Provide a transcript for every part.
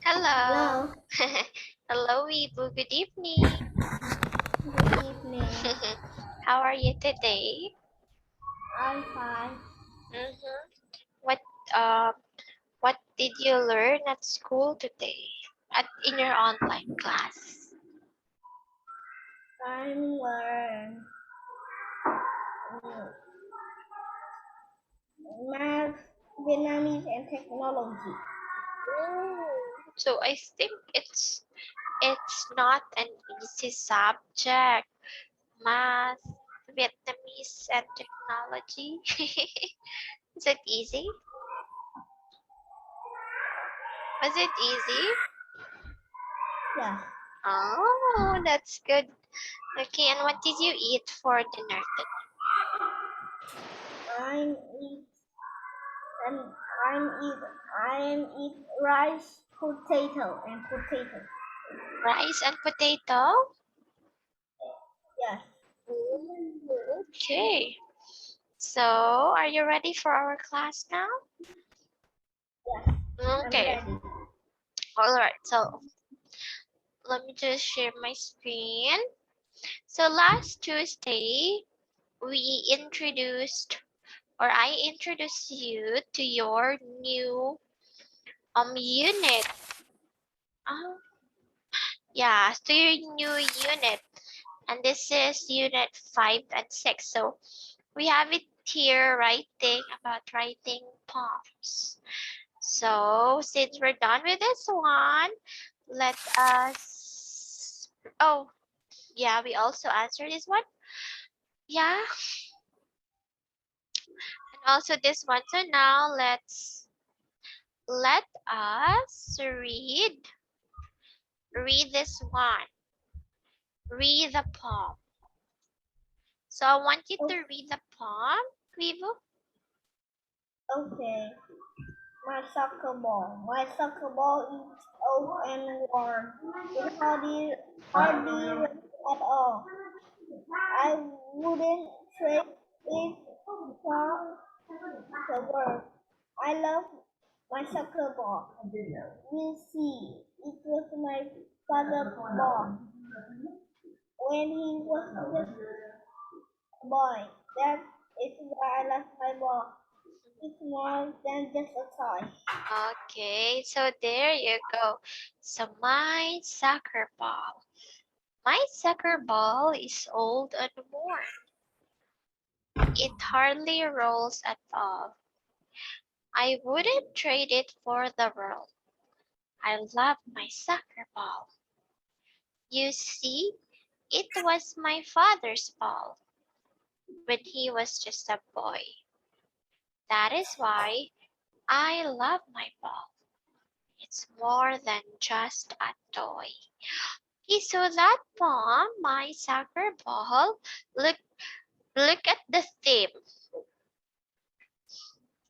Hello. Hello. Hello, Weebu. Good evening. Good evening. How are you today? I'm fine. Mm-hmm. What uh what did you learn at school today? In your online class? I'm learn math, Vietnamese, and technology. So I think it's not an easy subject. Math, Vietnamese, and technology. Is it easy? Was it easy? Yeah. Oh, that's good. Okay, and what did you eat for dinner today? I'm eat and I'm eat rice, potato, and potato. Rice and potato? Yes. Okay. So, are you ready for our class now? Yes. I'm Okay. ready. All right. So, let me just share my screen. So, last Tuesday, I introduced you to your new unit. Oh, yeah, to your new unit. And this is unit 5 and 6. So, we have it here writing poems. So since we're done with this one, let us, oh yeah, we also answered this one. Yeah, and also this one. So now let us read this one. Read the poem. So I want you Oh, to read the poem, Vivo. okay. My soccer ball. My soccer ball is old and worn. It hardly runs at all. I wouldn't trade it for the world. I love my soccer ball. You see, it was my father's ball when he was just a boy. That is why I love my ball. It's more than just a toy. Okay, so there you go. So my soccer ball. My soccer ball is old and worn. It hardly rolls at all. I wouldn't trade it for the world. I love my soccer ball. You see, it was my father's ball when he was just a boy. That is why I love my ball. It's more than just a toy. Okay, so that poem, my soccer ball, look look at the theme.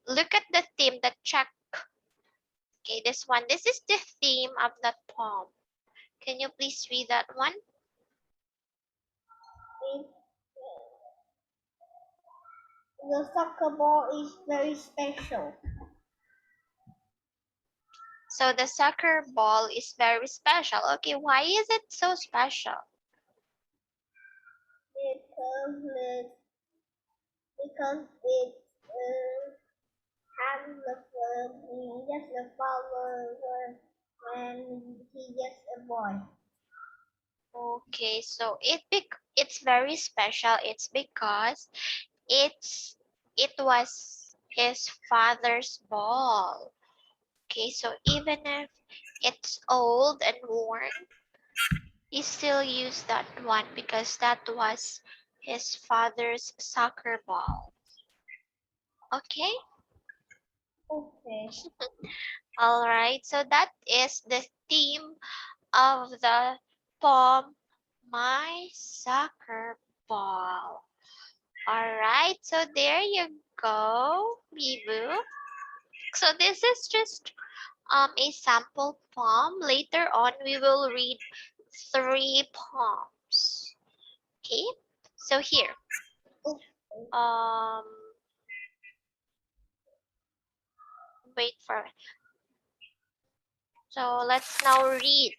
Look at the theme, the check. Okay, this one. This is the theme of the poem. Can you please read that one? It, the soccer ball is very special So the soccer ball is very special. Okay, why is it so special? because it, because it has just the father when he just a boy. Okay, so it's very special. It's because it was his father's ball. Okay, so even if it's old and worn, he still used that one because that was his father's soccer ball. Okay? Okay. All right. So that is the theme of the poem My Soccer Ball. All right. So there you go, Bibu. So this is just a sample poem. Later on we will read 3 poems. Okay? So here. Okay. Um wait for it. So let's now read.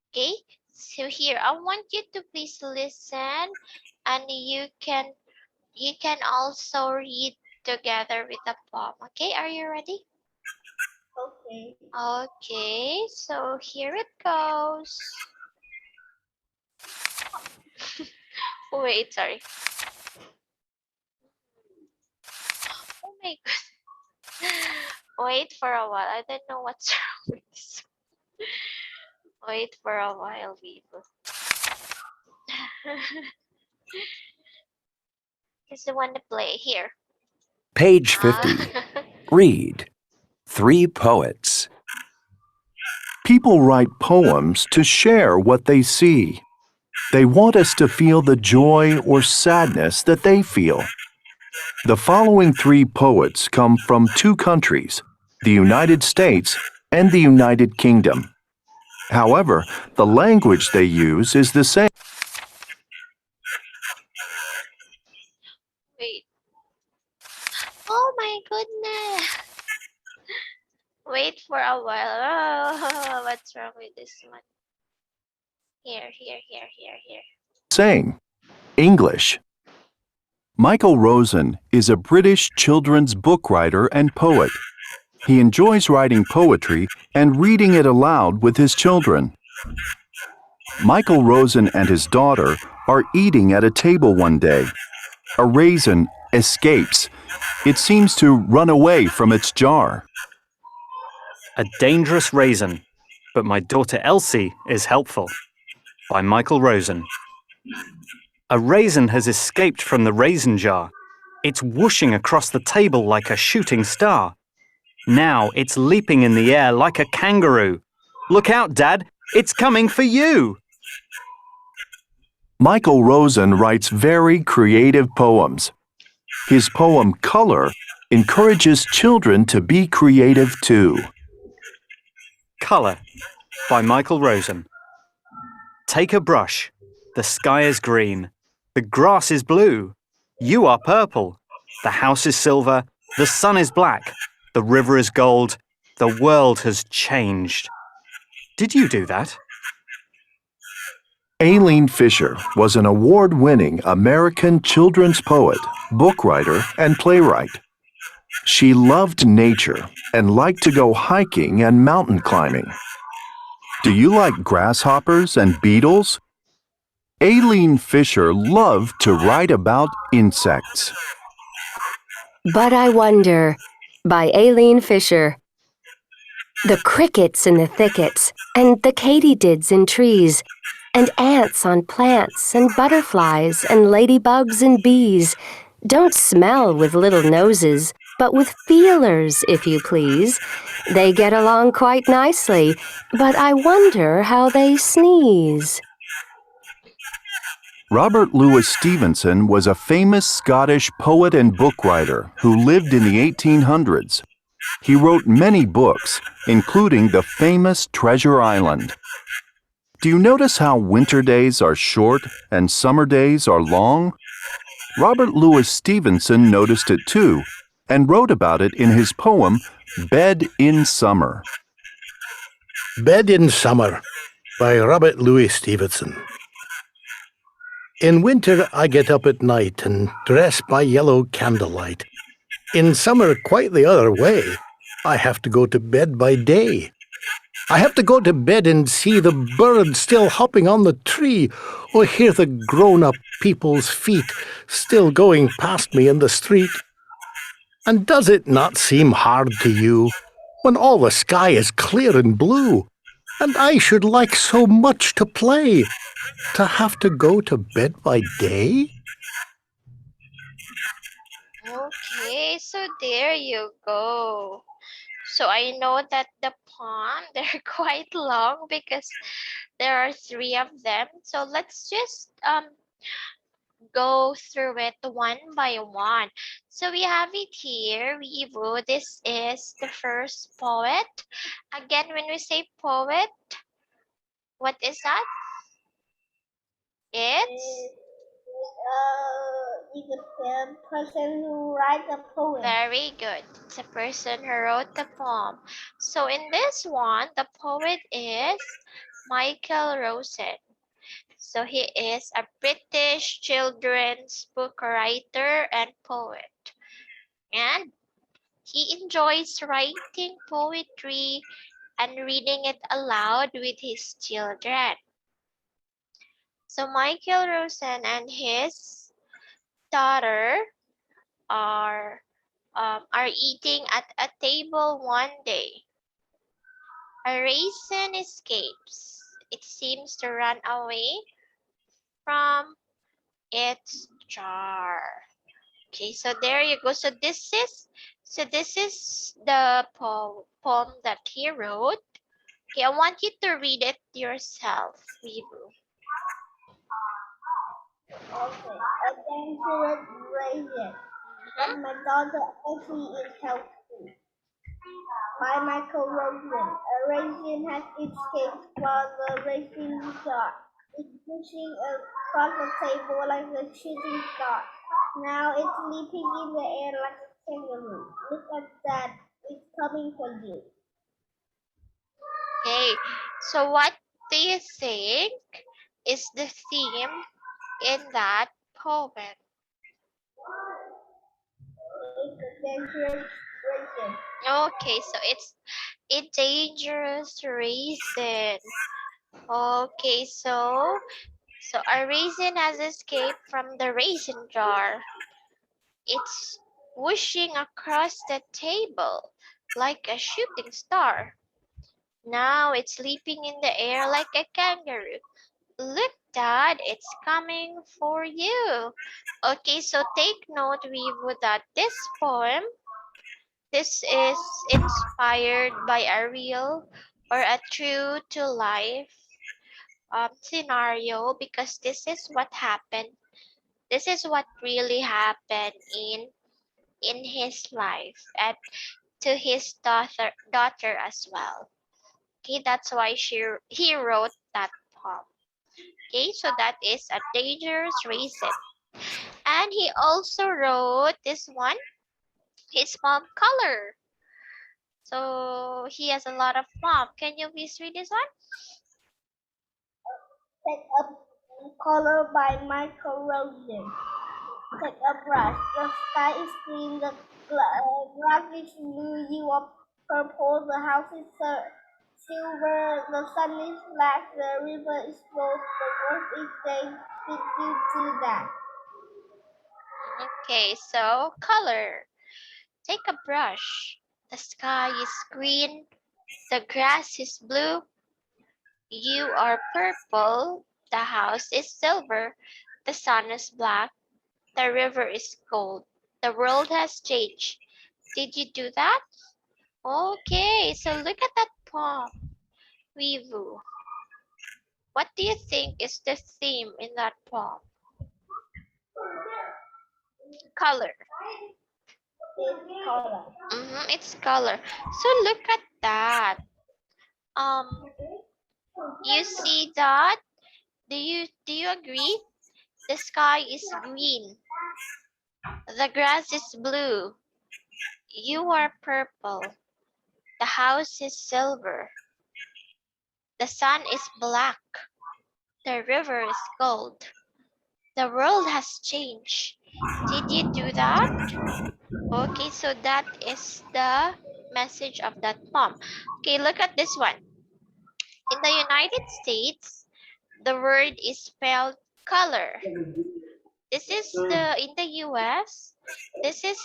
Okay, so here I want you to please listen, and you can also read together with the poem. Okay, are you ready? Okay. Okay, so here it goes. Wait, sorry. Oh my god. Wait for a while. I don't know what's wrong with this. Wait for a while, people. Just want to play here. Page 50. Read. 3 poets. People write poems to share what they see. They want us to feel the joy or sadness that they feel. The following 3 poets come from 2 countries, the United States and the United Kingdom. However, the language they use is the same. Wait. Oh my goodness. Wait for a while. Oh, what's wrong with this one? Here. Saying English. Michael Rosen is a British children's book writer and poet. He enjoys writing poetry and reading it aloud with his children. Michael Rosen and his daughter are eating at a table one day. A raisin escapes. It seems to run away from its jar. A Dangerous Raisin, but My Daughter Elsie is Helpful, by Michael Rosen. A raisin has escaped from the raisin jar. It's whooshing across the table like a shooting star. Now it's leaping in the air like a kangaroo. Look out, Dad! It's coming for you! Michael Rosen writes very creative poems. His poem Color encourages children to be creative too. Color, by Michael Rosen. Take a brush. The sky is green. The grass is blue. You are purple. The house is silver. The sun is black. The river is gold. The world has changed. Did you do that? Aileen Fisher was an award-winning American children's poet, book writer, and playwright. She loved nature and liked to go hiking and mountain climbing. Do you like grasshoppers and beetles? Aileen Fisher loved to write about insects. But I Wonder, by Aileen Fisher. The crickets in the thickets, and the katydids in trees, and ants on plants, and butterflies, and ladybugs and bees don't smell with little noses, but with feelers, if you please. They get along quite nicely, but I wonder how they sneeze. Robert Louis Stevenson was a famous Scottish poet and book writer who lived in the 1800s. He wrote many books, including the famous Treasure Island. Do you notice how winter days are short and summer days are long? Robert Louis Stevenson noticed it too, and wrote about it in his poem, Bed in Summer. Bed in Summer, by Robert Louis Stevenson. In winter I get up at night and dress by yellow candlelight. In summer quite the other way. I have to go to bed by day. I have to go to bed and see the birds still hopping on the tree, or hear the grown-up people's feet still going past me in the street. And does it not seem hard to you, when all the sky is clear and blue, and I should like so much to play, to have to go to bed by day? Okay, so there you go. So I know that the poem, they're quite long because there are 3 of them. So let's just go through it one by one. So we have it here, Huy Vũ. This is the first poet. Again, when we say poet, what is that? It's is the person who writes the poem. Very good. It's a person who wrote the poem. So in this one, the poet is Michael Rosen. So he is a British children's book writer and poet. And he enjoys writing poetry and reading it aloud with his children. So Michael Rosen and his daughter are eating at a table one day. A raisin escapes. It seems to run away from its jar. Okay, so there you go. So this is the poem that he wrote. Okay, I want you to read it yourself, Huy Vũ. Okay, a dangerous raisin. But my daughter Effie is healthy. By Michael Rosen. A raisin has escaped from the raisin jar. It's pushing across the table like a shooting star. Now it's leaping in the air like a kangaroo. Look at that. It's coming for you. Okay, so what do you think is the theme in that poem? It's a dangerous raisin. Okay, so it's a dangerous raisin. Okay, so a raisin has escaped from the raisin jar. It's whooshing across the table like a shooting star. Now it's leaping in the air like a kangaroo. Look, Dad, it's coming for you. Okay, so take note, Vivo, that this poem, this is inspired by a real or a true to life scenario, because this is what happened. This is what really happened in his life and to his daughter as well. Okay, that's why he wrote that poem. Okay, so that is a dangerous raisin. And he also wrote this one, his poem Color. So he has a lot of poem. Can you please read this one? Take a color by Michael Rosen. Take a brush. The sky is green, the grass is blue, you are purple, the house is silver, the sun is black, the river is gold, the world is day. Did you do that? Okay, so color. Take a brush. The sky is green, the grass is blue, you are purple, the house is silver, the sun is black, the river is gold, the world has changed. Did you do that? Okay, so look at that poem, Vivu. What do you think is the theme in that poem? Color. It's color. It's color. So look at that. You see that? Do you agree? The sky is green. The grass is blue. You are purple. The house is silver. The sun is black. The river is gold. The world has changed. Did you do that? Okay, so that is the message of that poem. Okay, look at this one. In the United States, the word is spelled color. This is in the US, this is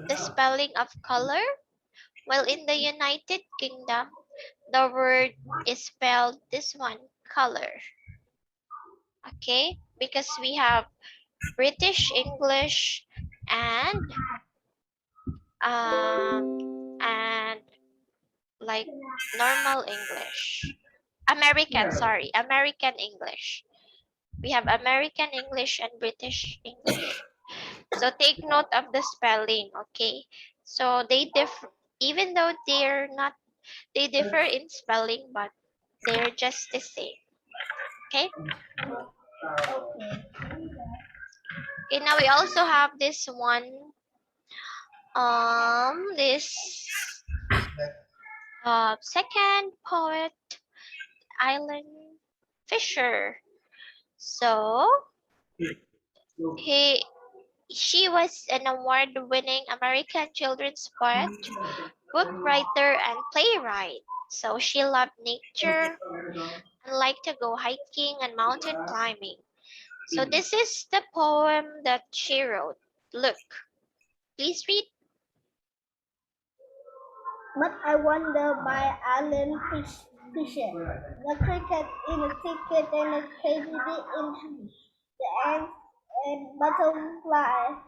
the spelling of color, while in the United Kingdom, the word is spelled this one, color. Okay, because we have British English and and like normal English. American English. We have American English and British English. So take note of the spelling, okay? So they differ, even though they differ in spelling, but they're just the same. Okay? Okay. Okay, now we also have this one. This second poet, Island Fisher. So she was an award-winning American children's poet, book writer, and playwright. So she loved nature and liked to go hiking and mountain climbing. So this is the poem that she wrote. Look, please read. But I wonder by Alan Fisher. The cricket in a thicket and a katydid in tree. The ants and butterflies,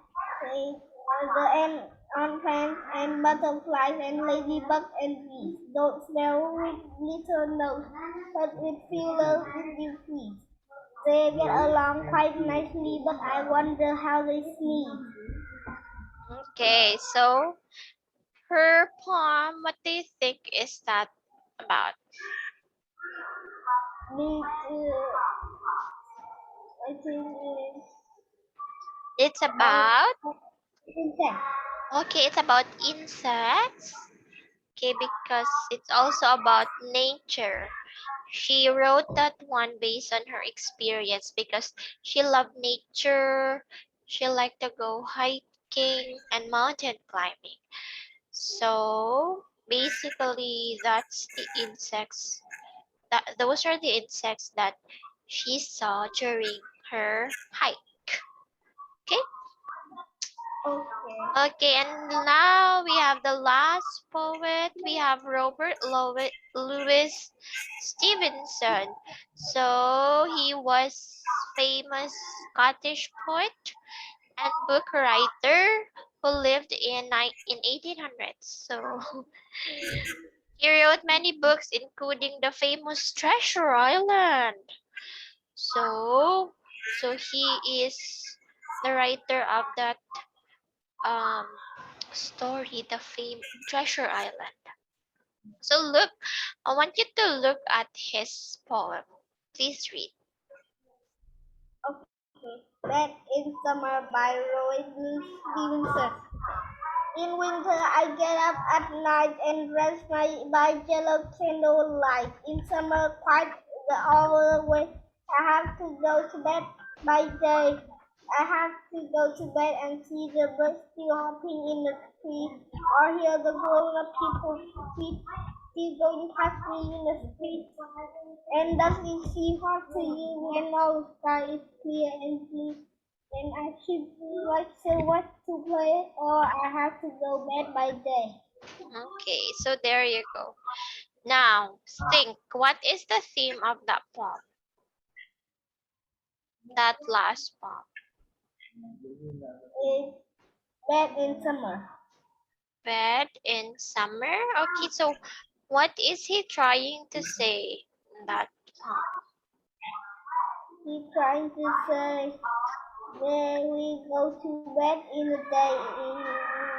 the ant on plants and butterflies and ladybug and bees. Don't smell with little nose, but with feelers in their feet. They get along quite nicely, but I wonder how they sneeze. Okay, so her poem, what do you think is that about? I think It's about, insect. okay, it's about insects. Okay, because it's also about nature. She wrote that one based on her experience because she loved nature. She liked to go hiking and mountain climbing. So basically, that's the insects. Those are the insects that she saw during her hike. Okay. Okay. Okay, and now we have the last poet. We have Robert Louis Stevenson. So he was famous Scottish poet and book writer who lived in 1800s. So he wrote many books, including the famous Treasure Island. So he is the writer of that um story, the fame Treasure Island. So look, I want you to look at his poem. Please read. Back in Summer by Roy Stevenson. In winter, I get up at night and dress by yellow candlelight. In summer, quite the other way, I have to go to bed by day. I have to go to bed and see the birds still hopping in the trees, or hear the grown-up people still going past me in the street. And does it seem hard to you when the sky is clear and blue? And I should like so what to play, or I have to go bed by day. Okay, so there you go. Now think, what is the theme of that poem? That last poem. It's bed in summer. Bed in summer. Okay, so what is he trying to say in that poem? He's trying to say that we go to bed in the day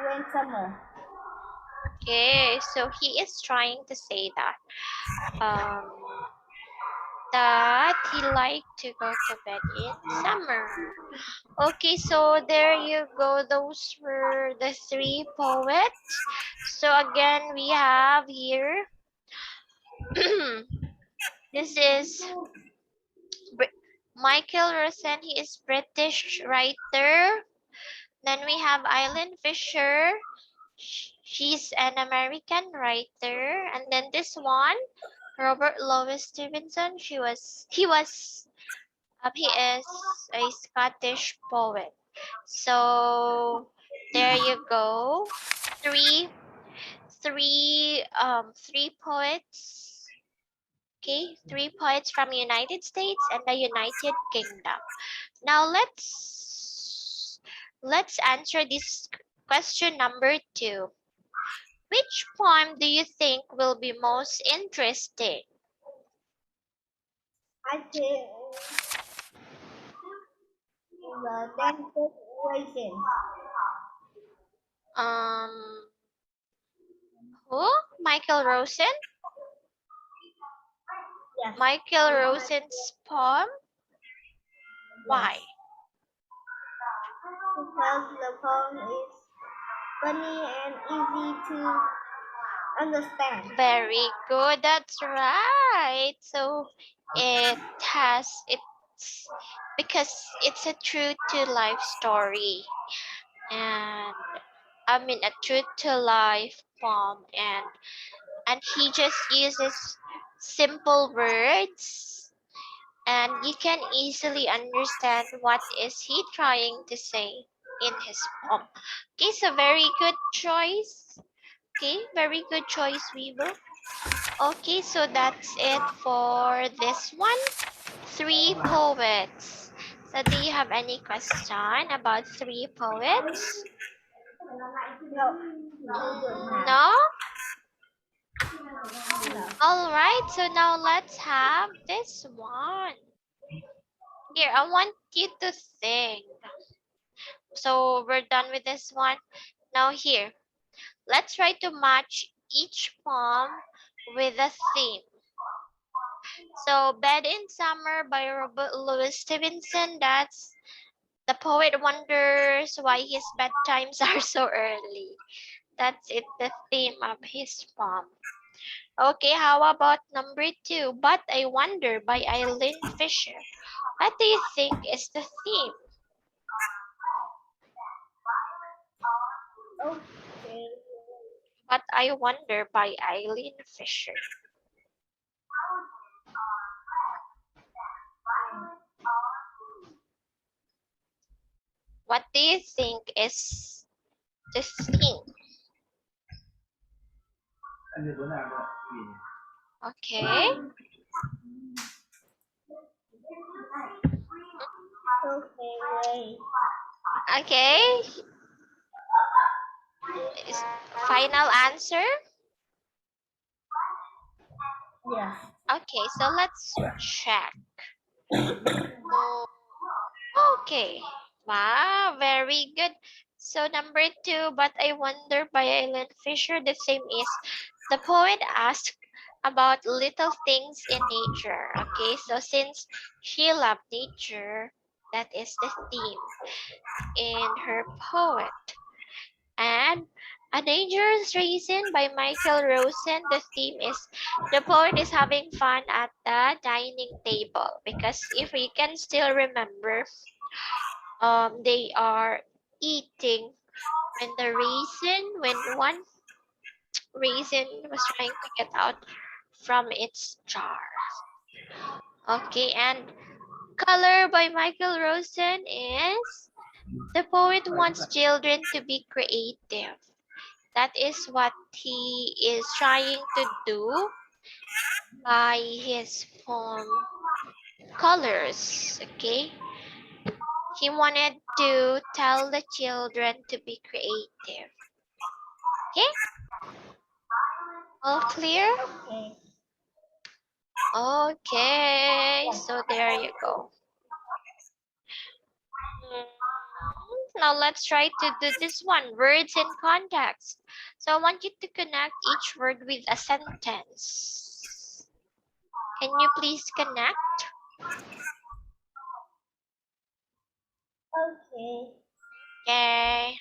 when summer. Okay, so he is trying to say that um that he liked to go to bed in summer. Okay, so there you go. Those were the three poets. So again, we have here this is Michael Rosen. He is British writer. Then we have Eileen Fisher. She's an American writer. And then this one, Robert Louis Stevenson. He is a Scottish poet. So there you go. Three three poets. Okay, three poets from United States and the United Kingdom. Now let's answer this question number 2. Which poem do you think will be most interesting? I think the decoration. Um, who? Michael Rosen? Yes. Michael Rosen's poem? Why? because the poem is funny and easy to understand. Very good. That's right. So it's because it's a true to life story, and I mean a true to life poem, and he just uses simple words, and you can easily understand what is he trying to say in his poem. Okay, so very good choice. Okay, very good choice, Weevil. Okay, so that's it for this one. 3 poets. So do you have any question about 3 poets? No? Alright, so now let's have this one. Here, I want you to think. So we're done with this one. Now here, let's try to match each poem with a theme. So Bed in Summer by Robert Louis Stevenson, that's the poet wonders why his bedtimes are so early. That's it, the theme of his poem. Okay, how about number 2, But I Wonder by Eileen Fisher. What do you think is the theme? Okay. But I Wonder by Eileen Fisher. What do you think is the theme? Okay. Okay, wait. Okay. Is final answer? Yes. Okay, so let's check. Okay. Wow, very good. So number 2, But I Wonder by Eileen Fisher, the theme is the poet asked about little things in nature. Okay, so since she loved nature, that is the theme in her poet. And A Dangerous Raisin by Michael Rosen, the theme is the poet is having fun at the dining table, because if we can still remember, they are eating when one raisin was trying to get out from its jar. Okay, and Color by Michael Rosen is the poet wants children to be creative. That is what he is trying to do by his poem Colors. Okay, he wanted to tell the children to be creative. Okay, all clear? Okay. Okay, so there you go. Now let's try to do this one, words in context. So I want you to connect each word with a sentence. Can you please connect? Okay. Okay.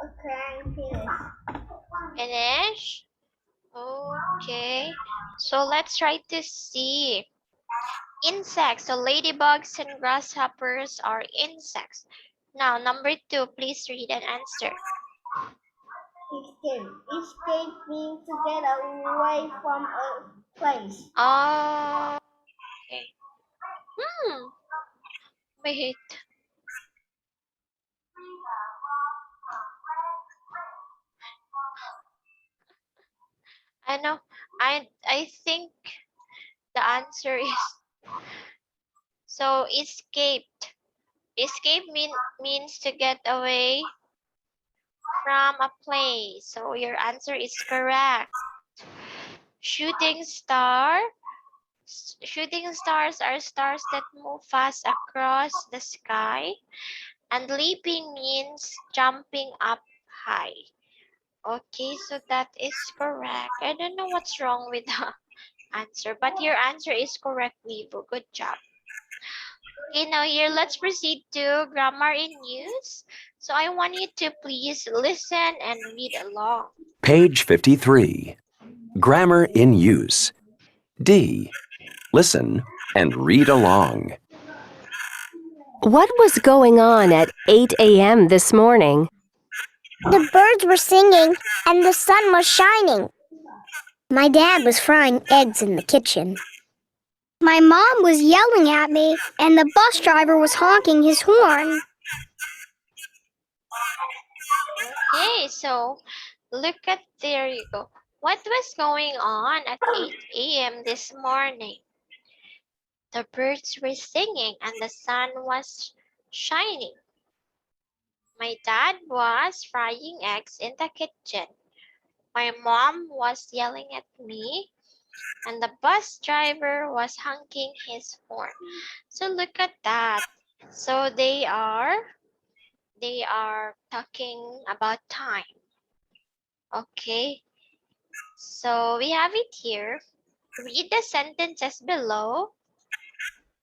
Okay, I'm finished. Finish? Okay. So let's try to see. Insects. So ladybugs and grasshoppers are insects. Now, number 2, please read and answer. Escape. Escape means to get away from a place. Okay. Hmm. Wait. I know. I think the answer is so escaped. Escape means to get away from a place. So your answer is correct. Shooting star. Shooting stars are stars that move fast across the sky. And leaping means jumping up high. Okay, so that is correct. I don't know what's wrong with the answer, but your answer is correct, Weibo. Good job. Okay, now here let's proceed to grammar in use. So I want you to please listen and read along. Page 53. Grammar in use. D. Listen and read along. What was going on at 8 a.m. this morning? The birds were singing and the sun was shining. My dad was frying eggs in the kitchen. My mom was yelling at me and the bus driver was honking his horn. Okay, so look at there you go. What was going on at 8 a.m. this morning? The birds were singing and the sun was shining. My dad was frying eggs in the kitchen. My mom was yelling at me and the bus driver was honking his horn. So look at that. So they are talking about time. Okay. So we have it here. Read the sentences below.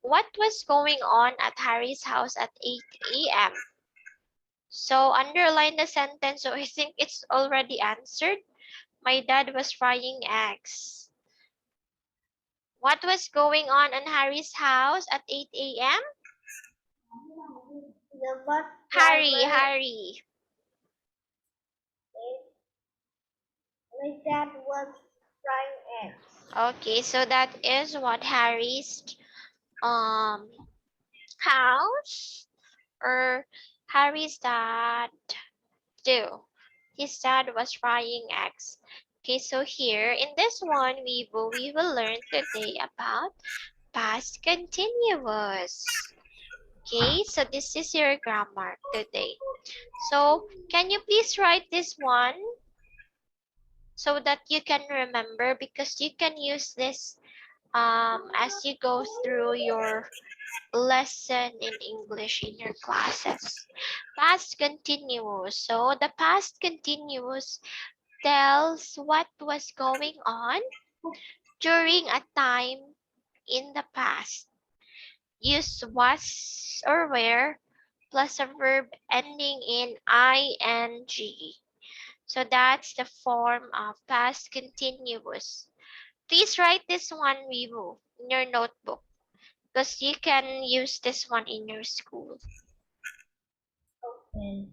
What was going on at Harry's house at 8 a.m.? So underline the sentence. So I think it's already answered. My dad was frying eggs. What was going on in Harry's house at 8 a.m.? The bus Harry. my dad was frying eggs. Okay, so that is what Harry's house or Harry's dad do. His dad was frying eggs. Okay, so here in this one, we will learn today about past continuous. Okay, so this is your grammar today. So can you please write this one so that you can remember, because you can use this as you go through your lesson in English in your classes. Past continuous. So the past continuous tells what was going on during a time in the past. Use was or were plus a verb ending in ing. So that's the form of past continuous. Please write this one, Vivo, in your notebook, because you can use this one in your school. Okay.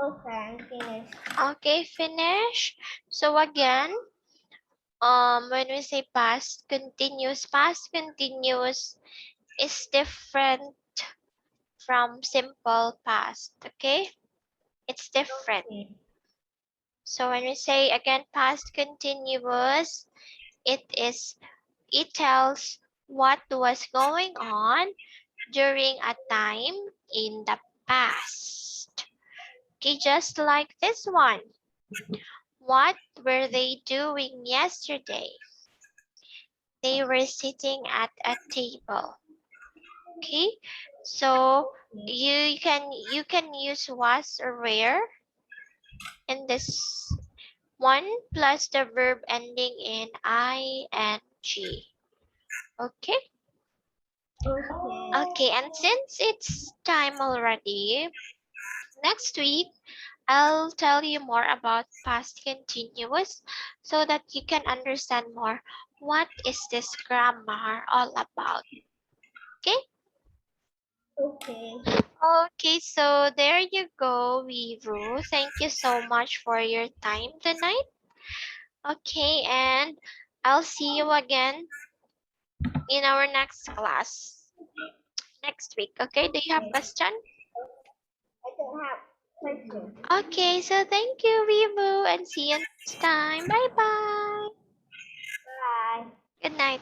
Okay, I'm finished. Okay, finish. So again, when we say past continuous is different from simple past, okay? It's different. Okay. So when we say again past continuous, it tells what was going on during a time in the past. Okay, just like this one. What were they doing yesterday? They were sitting at a table. Okay, so you can use was or were in this one plus the verb ending in ing. Okay. Okay, and since it's time already, next week I'll tell you more about past continuous so that you can understand more what is this grammar all about. Okay? Okay. Okay, so there you go, Huy Vũ. Thank you so much for your time tonight. Okay, and I'll see you again in our next class next week. Okay, do you have question? I don't have questions. Okay, so thank you, Huy Vũ, and see you next time. Bye bye. Bye. Good night.